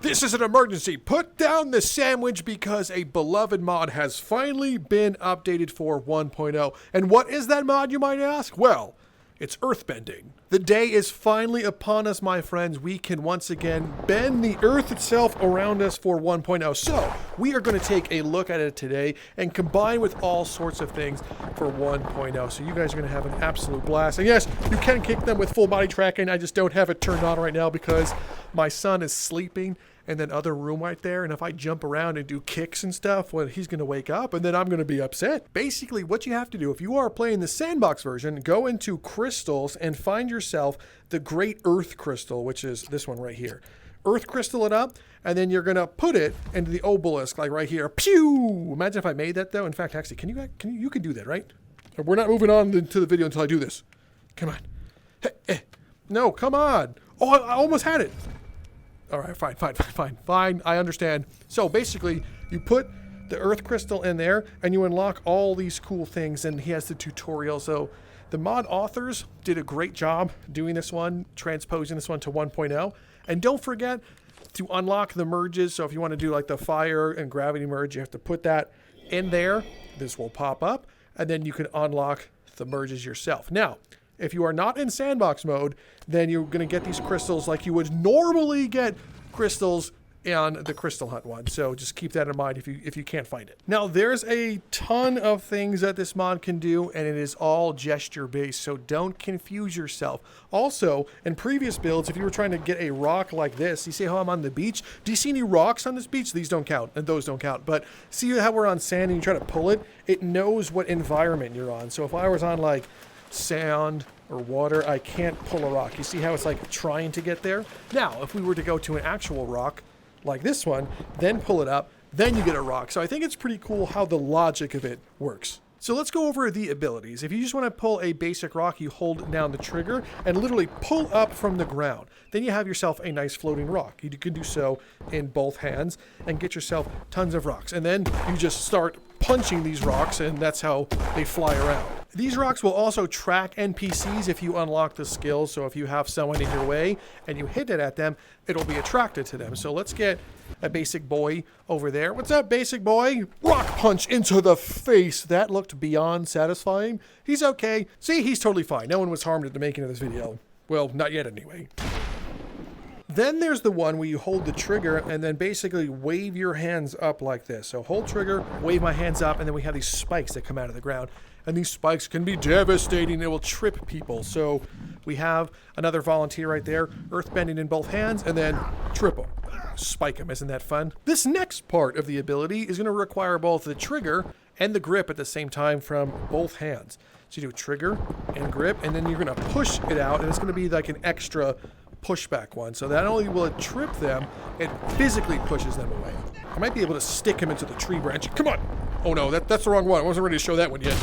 This is an emergency. Put down the sandwich because a beloved mod has finally been updated for 1.0. And what is that mod, you might ask? Well, it's earthbending. The day is finally upon us, my friends. We can once again bend the earth itself around us for 1.0. So we are going to take a look at it today and combine with all sorts of things for 1.0. So you guys are going to have an absolute blast. And yes, you can kick them with full body tracking. I just don't have it turned on right now because my son is sleeping in that other room right there. And if I jump around and do kicks and stuff, well, he's going to wake up and then I'm going to be upset. Basically, what you have to do, if you are playing the sandbox version, go into crystals and find yourself the Great Earth Crystal, which is this one right here. Earth Crystal it up, and then you're going to put it into the obelisk, like right here. Pew! Imagine if I made that, though. In fact, actually, you can do that, right? We're not moving on to the video until I do this. Come on. Hey. No, come on. Oh, I almost had it. All right, fine. I understand. So basically, you put the Earth Crystal in there, and you unlock all these cool things, and he has the tutorial. So the mod authors did a great job doing this one, transposing this one to 1.0. And don't forget to unlock the merges. So if you want to do like the fire and gravity merge, you have to put that in there. This will pop up, and then you can unlock the merges yourself. Now, if you are not in sandbox mode, then you're going to get these crystals like you would normally get crystals on the Crystal Hunt one. So just keep that in mind if you can't find it. Now, there's a ton of things that this mod can do, and it is all gesture based, so don't confuse yourself. Also, in previous builds, if you were trying to get a rock like this, you see how I'm on the beach? Do you see any rocks on this beach? These don't count, and those don't count. But see how we're on sand and you try to pull it? It knows what environment you're on. So if I was on like sand or water, I can't pull a rock. You see how it's like trying to get there? Now, if we were to go to an actual rock like this one, then pull it up, then you get a rock. So I think it's pretty cool how the logic of it works. So let's go over the abilities. If you just want to pull a basic rock, you hold down the trigger and literally pull up from the ground. Then you have yourself a nice floating rock. You can do so in both hands and get yourself tons of rocks. And then you just start punching these rocks, and that's how they fly around. These rocks will also track NPCs if you unlock the skills. So if you have someone in your way and you hit it at them, it'll be attracted to them. So let's get a basic boy over there. What's up, basic boy? Rock punch into the face. That looked beyond satisfying. He's okay. See, he's totally fine. No one was harmed at the making of this video. Well, not yet anyway. Then there's the one where you hold the trigger and then basically wave your hands up like this. So hold trigger, wave my hands up, and then we have these spikes that come out of the ground. And these spikes can be devastating. They will trip people. So we have another volunteer right there, earthbending in both hands, and then trip them. Spike them. Isn't that fun? This next part of the ability is going to require both the trigger and the grip at the same time from both hands. So you do trigger and grip, and then you're going to push it out, and it's going to be like an extra pushback one. So not only will it trip them, it physically pushes them away. I might be able to stick him into the tree branch. Come on. Oh no, that's the wrong one. I wasn't ready to show that one yet.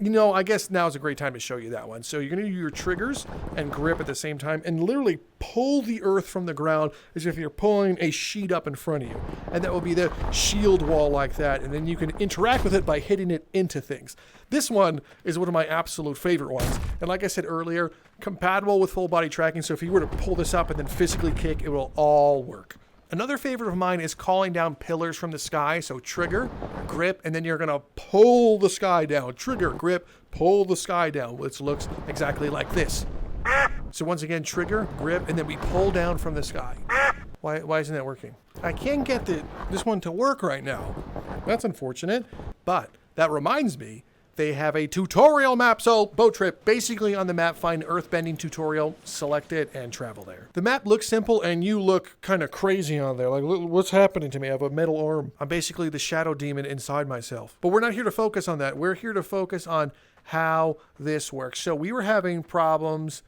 You know, I guess now is a great time to show you that one. So you're going to do your triggers and grip at the same time and literally pull the earth from the ground as if you're pulling a sheet up in front of you. And that will be the shield wall like that. And then you can interact with it by hitting it into things. This one is one of my absolute favorite ones. And like I said earlier, compatible with full body tracking. So if you were to pull this up and then physically kick, it will all work. Another favorite of mine is calling down pillars from the sky. So trigger, grip, and then you're going to pull the sky down. Trigger, grip, pull the sky down, which looks exactly like this. So once again, trigger, grip, and then we pull down from the sky. Why isn't that working? I can't get this one to work right now. That's unfortunate. But that reminds me, they have a tutorial map. So boat trip, basically on the map, find earthbending tutorial, select it, and travel there. The map looks simple, and you look kind of crazy on there. Like, what's happening to me? I have a metal arm. I'm basically the shadow demon inside myself. But we're not here to focus on that. We're here to focus on how this works. So we were having problems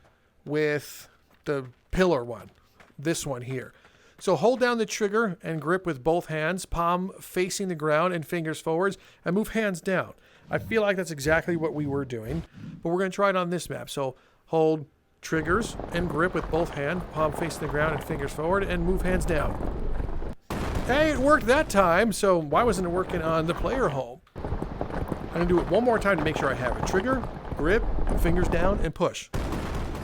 with the pillar one, this one here. So hold down the trigger and grip with both hands, palm facing the ground and fingers forwards, and move hands down. I feel like that's exactly what we were doing, but we're going to try it on this map. So hold triggers and grip with both hands, palm facing the ground and fingers forward, and move hands down. Hey, it worked that time, so why wasn't it working on the player home? I'm going to do it one more time to make sure I have it. Trigger, grip, fingers down, and push.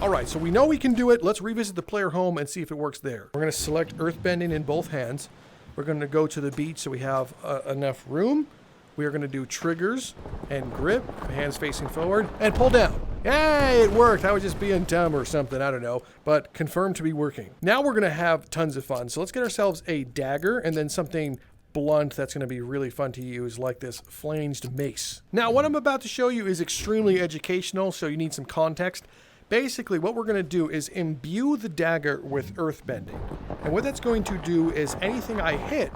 All right, so we know we can do it. Let's revisit the player home and see if it works there. We're going to select earthbending in both hands. We're going to go to the beach so we have enough room. We are going to do triggers and grip, hands facing forward, and pull down. Yay, it worked. I was just being dumb or something, I don't know, but confirmed to be working. Now we're going to have tons of fun. So let's get ourselves a dagger and then something blunt that's going to be really fun to use, like this flanged mace. Now, what I'm about to show you is extremely educational, so you need some context. Basically, what we're going to do is imbue the dagger with earthbending. And what that's going to do is anything I hit,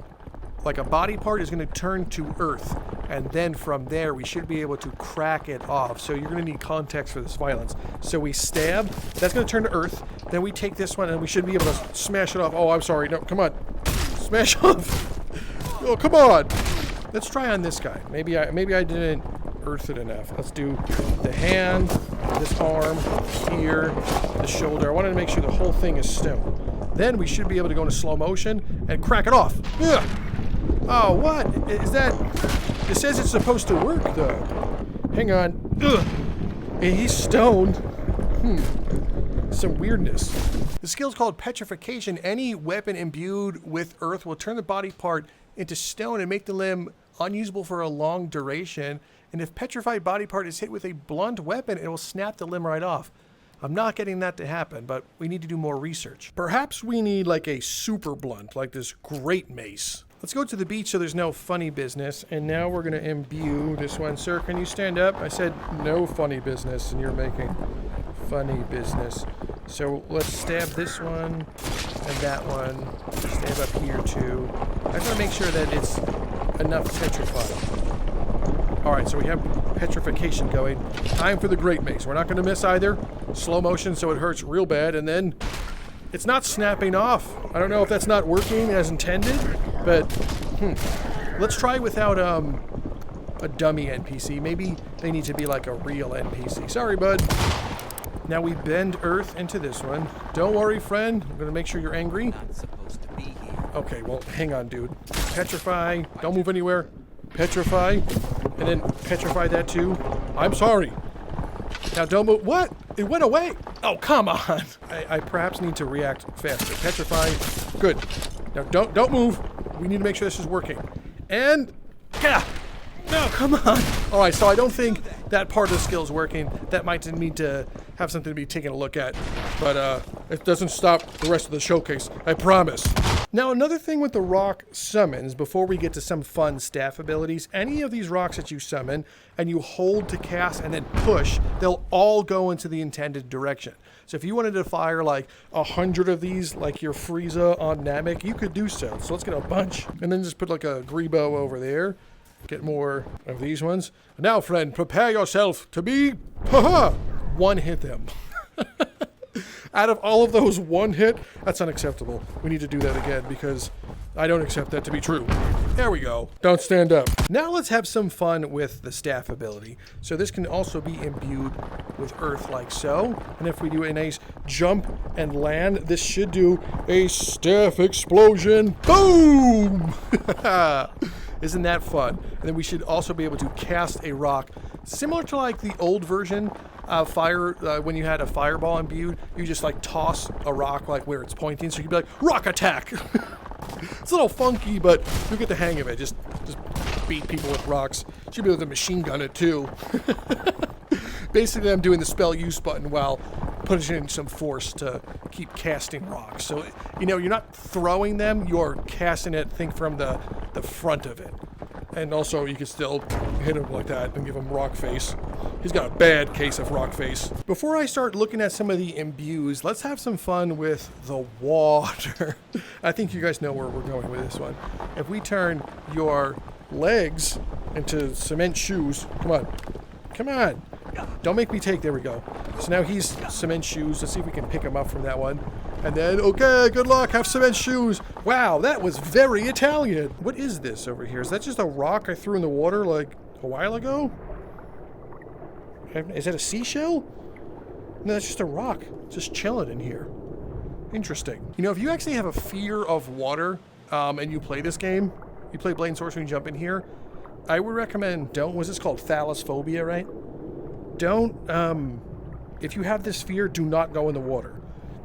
like a body part, is going to turn to earth. And then from there, we should be able to crack it off. So you're going to need context for this violence. So we stab, that's going to turn to earth. Then we take this one and we should be able to smash it off. Oh, I'm sorry. No, come on. Smash off. Oh, come on. Let's try on this guy. Maybe I didn't earth it enough. Let's do the hand, this arm, here, the shoulder. I wanted to make sure the whole thing is stone. Then we should be able to go into slow motion and crack it off. Ugh. Oh, what? Is that... It says it's supposed to work, though. Hang on. Ugh. He's stoned. Some weirdness. The skill is called petrification. Any weapon imbued with earth will turn the body part into stone and make the limb unusable for a long duration. And if petrified body part is hit with a blunt weapon, it will snap the limb right off. I'm not getting that to happen, but we need to do more research. Perhaps we need like a super blunt, like this great mace. Let's go to the beach so there's no funny business. And now we're going to imbue this one. Sir, can you stand up? I said no funny business, and you're making funny business. So let's stab this one and that one. Stab up here too. I just want to make sure that it's enough petrified. Alright, so we have petrification going. Time for the great mace. We're not going to miss either. Slow motion so it hurts real bad, and then it's not snapping off. I don't know if that's not working as intended, but let's try without a dummy NPC. Maybe they need to be like a real NPC. Sorry, bud. Now we bend earth into this one. Don't worry, friend. I'm going to make sure you're angry. Not supposed to be here. Okay, well, hang on, dude. Petrify. Don't move anywhere. Petrify. And then petrify that too. I'm sorry. Now don't move. What? It went away. Oh, come on. I perhaps need to react faster. Petrify. Good. Now don't move. We need to make sure this is working. And yeah. No, come on. All right, so I don't think that part of the skill is working. That might need to have something to be taken a look at. But it doesn't stop the rest of the showcase. I promise. Now, another thing with the rock summons, before we get to some fun staff abilities, any of these rocks that you summon and you hold to cast and then push, they'll all go into the intended direction. So if you wanted to fire like 100 of these, like your Frieza on Namek, you could do so. So let's get a bunch and then just put like a Grebo over there. Get more of these ones. Now, friend, prepare yourself to be, one hit them. Out of all of those, one hit, that's unacceptable. We need to do that again because I don't accept that to be true. There we go. Don't stand up. Now let's have some fun with the staff ability. So this can also be imbued with earth like so. And if we do a nice jump and land, this should do a staff explosion. Boom! Isn't that fun? And then we should also be able to cast a rock similar to like the old version of fire. When you had a fireball imbued, you just like toss a rock like where it's pointing, so you could be like rock attack. It's a little funky, but you get the hang of it. Just beat people with rocks. Should be able to machine gun it too. Basically, I'm doing the spell use button while putting some force to keep casting rocks. So, you know, you're not throwing them, you're casting it, think from the front of it. And also, you can still hit him like that and give him rock face. He's got a bad case of rock face. Before I start looking at some of the imbues, let's have some fun with the water. I think you guys know where we're going with this one. If we turn your legs into cement shoes, come on. Come on. Don't make me take, there we go. So now he's cement shoes. Let's see if we can pick him up from that one. And then, okay, good luck, have cement shoes. Wow, that was very Italian. What is this over here? Is that just a rock I threw in the water like a while ago? Is that a seashell? No, that's just a rock. Just chilling in here. Interesting. You know, if you actually have a fear of water and you play this game, you play Blade and Sorcery and jump in here, I would recommend what's this called? Thalasphobia, right? Don't if you have this fear, do not go in the water.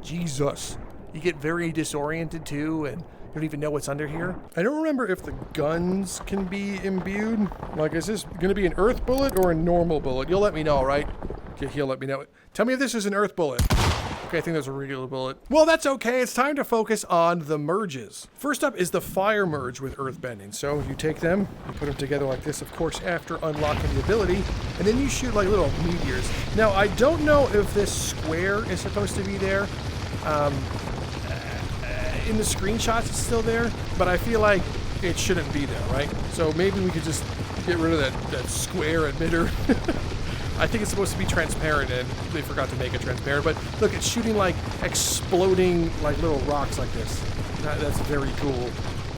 Jesus. You get very disoriented too, and you don't even know what's under here. I don't remember if the guns can be imbued. Like, is this going to be an earth bullet or a normal bullet? You'll let me know, right? Okay, he'll let me know. Tell me if this is an earth bullet. Okay, I think there's a regular bullet. Well, that's okay. It's time to focus on the merges. First up is the fire merge with earthbending. So you take them, you put them together like this, of course, after unlocking the ability, and then you shoot like little meteors. Now, I don't know if this square is supposed to be there. In the screenshots, it's still there, but I feel like it shouldn't be there, right? So maybe we could just get rid of that square emitter. I think it's supposed to be transparent, and they forgot to make it transparent. But look, it's shooting like exploding like little rocks like this. That's very cool.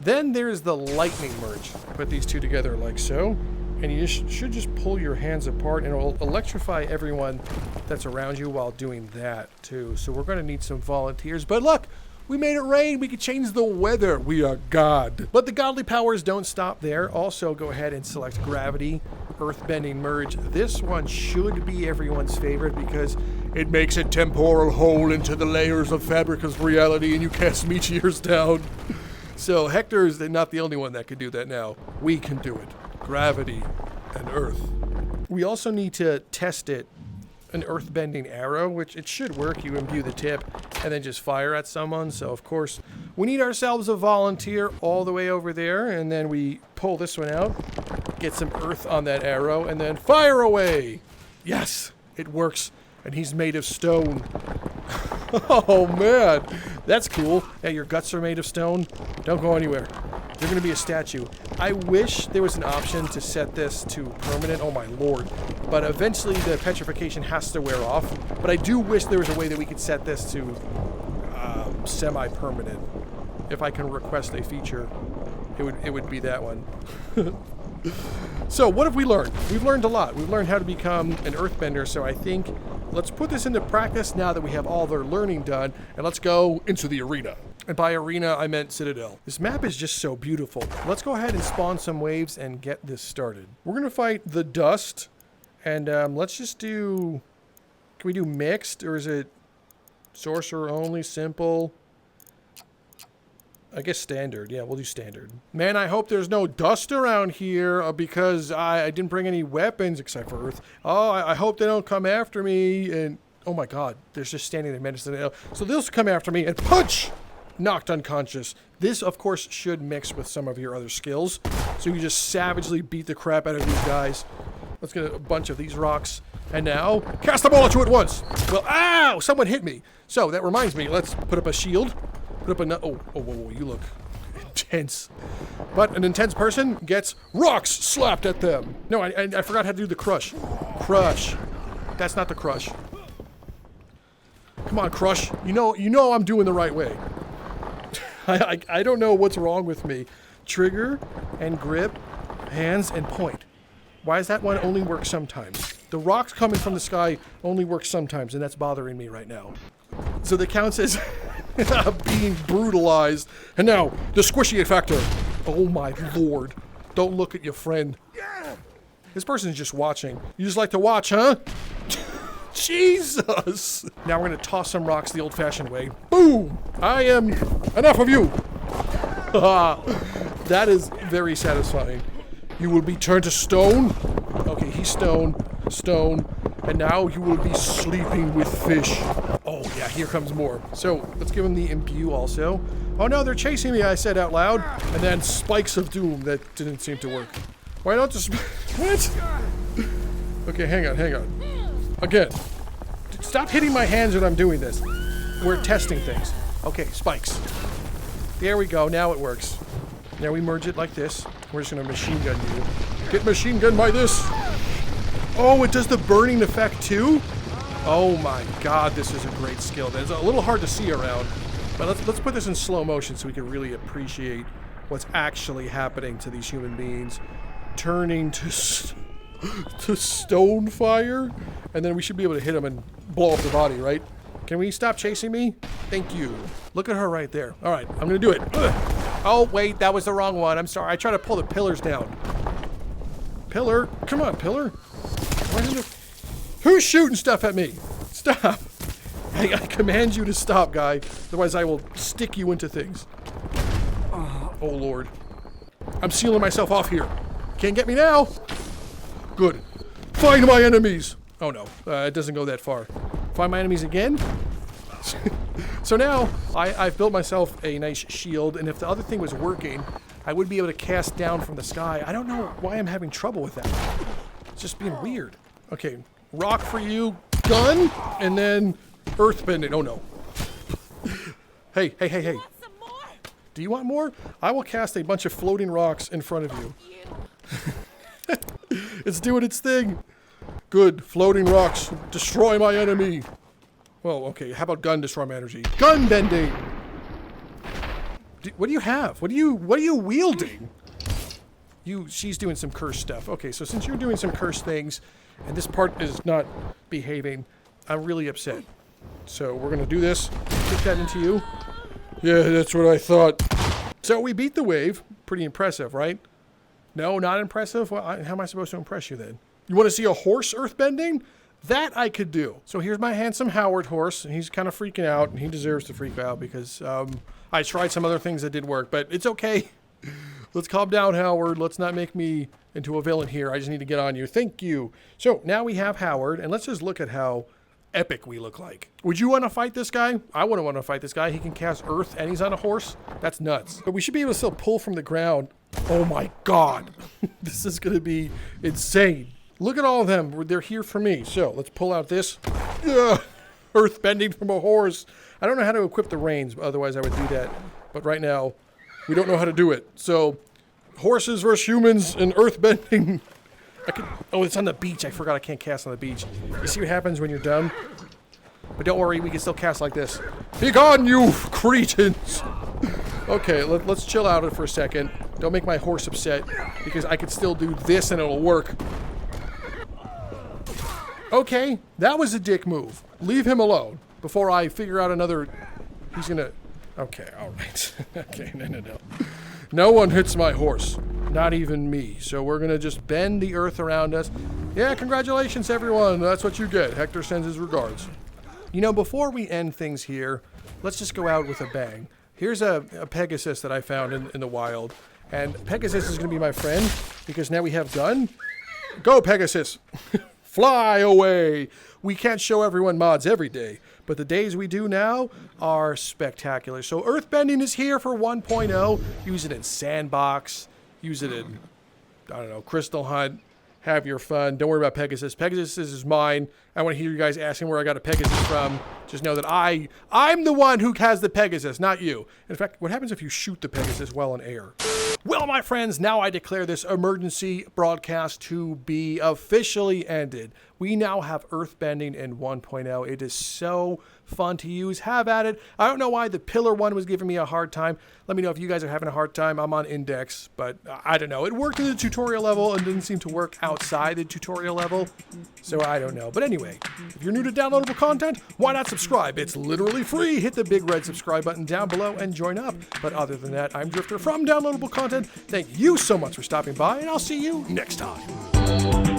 Then there's the lightning merge. Put these two together like so, and you should just pull your hands apart, and it will electrify everyone that's around you while doing that too. So we're going to need some volunteers. But look, we made it rain. We could change the weather. We are God. But the godly powers don't stop there. Also, go ahead and select gravity, earthbending merge. This one should be everyone's favorite because it makes a temporal hole into the layers of fabric of reality, and you cast meteors down. So Hector is not the only one that can do that now. We can do it. Gravity and earth. We also need to test it. An earthbending arrow, which it should work. You imbue the tip and then just fire at someone. So of course we need ourselves a volunteer all the way over there, and then we pull this one out, get some earth on that arrow, and then fire away. Yes, it works, and he's made of stone. Oh man, that's cool. Yeah, your guts are made of stone. Don't go anywhere. You're gonna be a statue. I wish there was an option to set this to permanent. Oh my lord. But eventually the petrification has to wear off. But I do wish there was a way that we could set this to semi-permanent. If I can request a feature, it would be that one. So what have we learned? We've learned a lot. We've learned how to become an earthbender, so I think let's put this into practice now that we have all their learning done, and let's go into the arena. And by arena, I meant Citadel. This map is just so beautiful. Let's go ahead and spawn some waves and get this started. We're gonna fight the dust, and let's just do, can we do mixed, or is it sorcerer only, simple? I guess standard. Yeah, we'll do standard. Man, I hope there's no dust around here because I didn't bring any weapons except for earth. Oh, I hope they don't come after me. And oh my god, they're just standing there menacing. So they'll come after me and punch! Knocked unconscious. This, of course, should mix with some of your other skills. So you just savagely beat the crap out of these guys. Let's get a bunch of these rocks. And now, cast them all at you at once! Well, ow! Someone hit me. So that reminds me, let's put up a shield. Put up a whoa, you look intense. But an intense person gets rocks slapped at them. No, I forgot how to do the crush. Crush. That's not the crush. Come on, crush. You know I'm doing the right way. I don't know what's wrong with me. Trigger and grip, hands and point. Why does that one only work sometimes? The rocks coming from the sky only work sometimes, and that's bothering me right now. So the count says being brutalized. And now, the squishy factor. Oh my lord. Don't look at your friend. This person's just watching. You just like to watch, huh? Jesus! Now we're gonna toss some rocks the old-fashioned way. Boom! I am enough of you! That is very satisfying. You will be turned to stone. Okay, he's stone. Stone. And now you will be sleeping with fish. Oh yeah, here comes more. So let's give him the imbue also. Oh no, they're chasing me, I said out loud. And then spikes of doom. That didn't seem to work. Why not just... What? Okay, hang on. Again. Stop hitting my hands when I'm doing this. We're testing things. Okay, spikes. There we go, now it works. Now we merge it like this. We're just gonna machine gun you. Get machine gunned by this. Oh, it does the burning effect too? Oh my god, this is a great skill. It's a little hard to see around, but let's put this in slow motion so we can really appreciate what's actually happening to these human beings. Turning to stone fire, and then we should be able to hit them and blow up the body, right? Can we stop chasing me? Thank you. Look at her right there. All right, I'm gonna do it. Oh wait, that was the wrong one. I'm sorry. I tried to pull the pillars down. Pillar, come on, pillar. Who's shooting stuff at me? Stop. I command you to stop, guy. Otherwise, I will stick you into things. Oh, Lord. I'm sealing myself off here. Can't get me now. Good. Find my enemies. Oh, no. It doesn't go that far. Find my enemies again? So now, I've built myself a nice shield, and if the other thing was working, I would be able to cast down from the sky. I don't know why I'm having trouble with that. It's just being weird. Okay, rock for you, gun, and then earthbending. Oh, no. Hey. Do you want more? I will cast a bunch of floating rocks in front of you. It's doing its thing. Good. Floating rocks. Destroy my enemy. Well, okay. How about gun destroy my energy? Gun bending. What do you have? What are you wielding? She's doing some cursed stuff. Okay, so since you're doing some cursed things, and this part is not behaving, I'm really upset. So we're gonna do this. Kick that into you. Yeah, that's what I thought. So we beat the wave. Pretty impressive, right? No, not impressive? Well, how am I supposed to impress you then? You want to see a horse earthbending? That I could do. So here's my handsome Howard horse, and he's kind of freaking out, and he deserves to freak out because I tried some other things that did work, but it's okay. Let's calm down, Howard. Let's not make me into a villain here. I just need to get on you. Thank you. So now we have Howard, and let's just look at how epic we look like. Would you want to fight this guy? I wouldn't want to fight this guy. He can cast earth, and he's on a horse. That's nuts. But we should be able to still pull from the ground. Oh my God. This is going to be insane. Look at all of them. They're here for me. So let's pull out this. Earth bending from a horse. I don't know how to equip the reins, otherwise I would do that. But right now, we don't know how to do it. So, horses versus humans and earth bending. Oh, it's on the beach. I forgot I can't cast on the beach. You see what happens when you're dumb? But don't worry, we can still cast like this. Be gone, you cretins! Okay, let's chill out for a second. Don't make my horse upset, because I could still do this and it'll work. Okay, that was a dick move. Leave him alone before I figure out another... He's gonna... Okay, alright. Okay, no. No one hits my horse. Not even me. So we're gonna just bend the earth around us. Yeah, congratulations, everyone. That's what you get. Hector sends his regards. You know, before we end things here, let's just go out with a bang. Here's a Pegasus that I found in the wild. And Pegasus is gonna be my friend, because now we have gun. Go, Pegasus! Fly away! We can't show everyone mods every day, but the days we do now are spectacular. So earthbending is here for 1.0. Use it in Sandbox. Use it in, I don't know, Crystal Hunt. Have your fun. Don't worry about Pegasus. Pegasus is mine. I want to hear you guys asking where I got a Pegasus from. Just know that I'm the one who has the Pegasus, not you. In fact, what happens if you shoot the Pegasus while in air? Well, my friends, now I declare this emergency broadcast to be officially ended. We now have earthbending in 1.0. It is so fun to use. Have at it. I don't know why the pillar one was giving me a hard time. Let me know if you guys are having a hard time. I'm on index, but I don't know. It worked in the tutorial level and didn't seem to work outside the tutorial level, so I don't know. But anyway, if you're new to downloadable content, why not subscribe? It's literally free. Hit the big red subscribe button down below and join up. But other than that, I'm Drifter from Downloadable Content. Thank you so much for stopping by, and I'll see you next time.